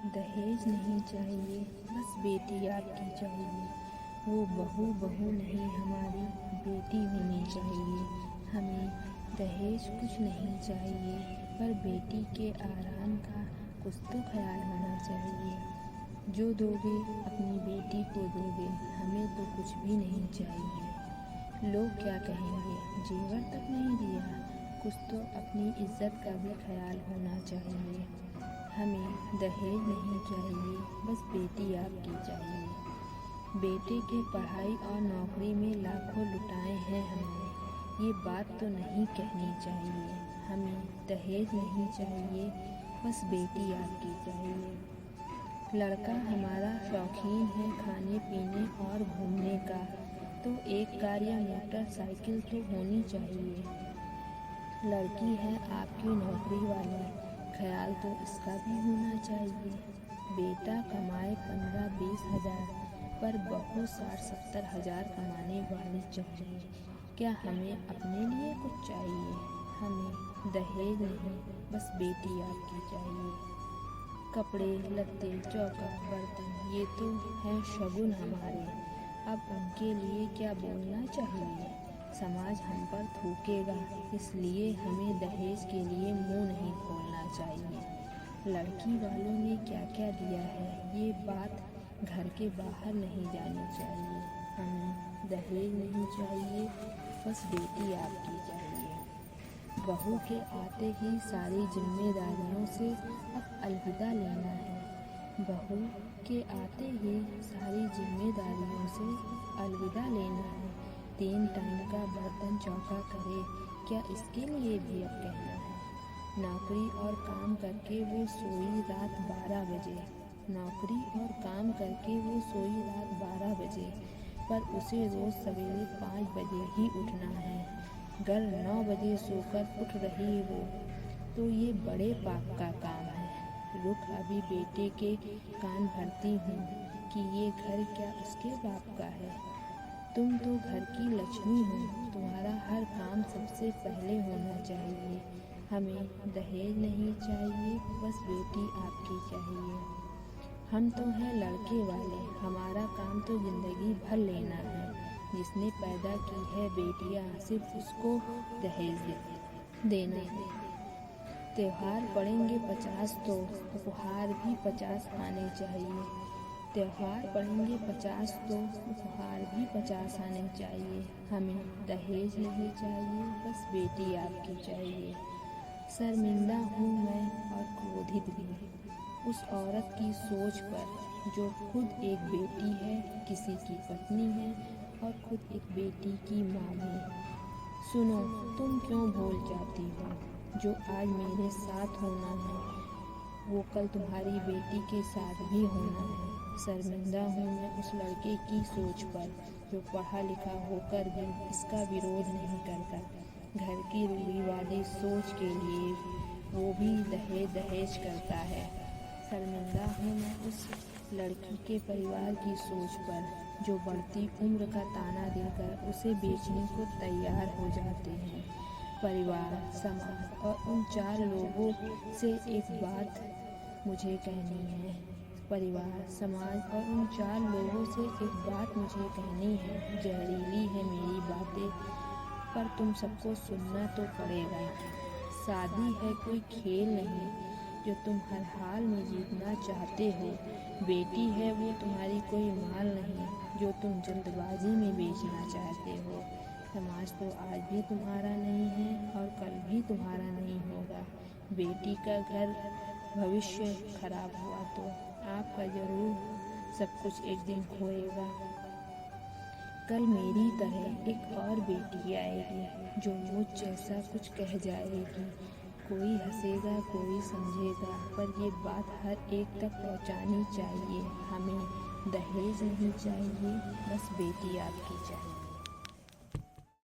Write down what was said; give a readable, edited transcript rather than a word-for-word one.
दहेज नहीं चाहिए, बस बेटी आपकी चाहिए। वो बहू बहू नहीं, हमारी बेटी होनी चाहिए। हमें दहेज कुछ नहीं चाहिए, पर बेटी के आराम का कुछ तो ख्याल होना चाहिए। जो दोगे अपनी बेटी को दोगे, हमें तो कुछ भी नहीं चाहिए। लोग क्या कहेंगे, जेवर तक नहीं दिया। कुछ तो अपनी इज्जत का भी ख्याल होना चाहिए। हमें दहेज नहीं चाहिए, बस बेटी आपकी चाहिए। बेटे के पढ़ाई और नौकरी में लाखों लुटाए हैं हमने, ये बात तो नहीं कहनी चाहिए। हमें दहेज नहीं चाहिए, बस बेटी आपकी चाहिए। लड़का हमारा शौकीन है खाने पीने और घूमने का, तो एक कार या मोटरसाइकिल तो होनी चाहिए। लड़की है आपकी नौकरी वाली, ख्याल तो इसका भी होना चाहिए। बेटा कमाए 15-20 हज़ार, पर बहू 60-70 हज़ार कमाने वाली चाहिए। क्या हमें अपने लिए कुछ चाहिए? हमें दहेज नहीं, बस बेटी आपकी चाहिए। कपड़े लत्ते चौका बर्तन, ये तो हैं शगुन हमारे, अब उनके लिए क्या बोलना चाहिए? समाज हम पर थूकेगा, इसलिए हमें दहेज के लिए मुंह नहीं खोलना चाहिए। लड़की वालों ने क्या क्या दिया है, ये बात घर के बाहर नहीं जानी चाहिए। हमें दहेज नहीं चाहिए, बस बेटी आपकी चाहिए। बहू के आते ही सारी जिम्मेदारियों से अब अलविदा लेना है। बहू के आते ही सारी जिम्मेदारियों से अलविदा लेना है। 3 टाइम का बर्तन चौका करे, क्या इसके लिए भी अब कहना है? नौकरी और काम करके वो सोई रात 12 बजे, नौकरी और काम करके वो सोई रात 12 बजे, पर उसे रोज़ सवेरे 5 बजे ही उठना है। घर 9 बजे सोकर उठ रही वो, तो ये बड़े पाप का काम है। रुक अभी बेटे के कान भरती हूँ कि ये घर क्या उसके बाप का है। तुम तो घर की लक्ष्मी हो, तुम्हारा हर काम सबसे पहले होना चाहिए। हमें दहेज नहीं चाहिए, बस बेटी आपकी चाहिए। हम तो हैं लड़के वाले, हमारा काम तो ज़िंदगी भर लेना है। जिसने पैदा की है बेटियां, सिर्फ उसको दहेज देना है। त्योहार पड़ेंगे 50 तो उपहार भी 50 आने चाहिए। त्योहार पड़ेंगे 50 तो उपहार भी 50 आने चाहिए। हमें दहेज नहीं चाहिए, बस बेटी आपकी चाहिए। शर्मिंदा हूँ मैं और क्रोधित भी उस औरत की सोच पर जो खुद एक बेटी है, किसी की पत्नी है और खुद एक बेटी की माँ भी। सुनो, तुम क्यों भूल जाती हो, जो आज मेरे साथ होना है वो कल तुम्हारी बेटी के साथ भी होना है। शर्मिंदा हूँ मैं उस लड़के की सोच पर जो पढ़ा लिखा होकर भी इसका विरोध नहीं करता। घर की रूढ़िवादी सोच के लिए वो भी दहेज करता है। शर्मिंदा हूँ मैं उस लड़की के परिवार की सोच पर जो बढ़ती उम्र का ताना देकर उसे बेचने को तैयार हो जाते हैं। परिवार, समाज और उन 4 लोगों से एक बात मुझे कहनी है। परिवार, समाज और उन 4 लोगों से एक बात मुझे कहनी है। जहरीली है मेरी बातें, पर तुम सबको सुनना तो पड़ेगा। शादी है कोई खेल नहीं जो तुम हर हाल में जीतना चाहते हो। बेटी है वो तुम्हारी कोई माल नहीं जो तुम जल्दबाजी में बेचना चाहते हो। समाज तो आज भी तुम्हारा नहीं है और कल भी तुम्हारा नहीं होगा। बेटी का घर भविष्य खराब हुआ तो आपका जरूर सब कुछ एक दिन खोएगा। कल मेरी तरह एक और बेटी आएगी जो मुझ जैसा कुछ कह जाएगी। कोई हंसेगा, कोई समझेगा, पर ये बात हर एक तक पहुंचानी चाहिए। हमें दहेज नहीं चाहिए, बस बेटी आपकी चाहिए।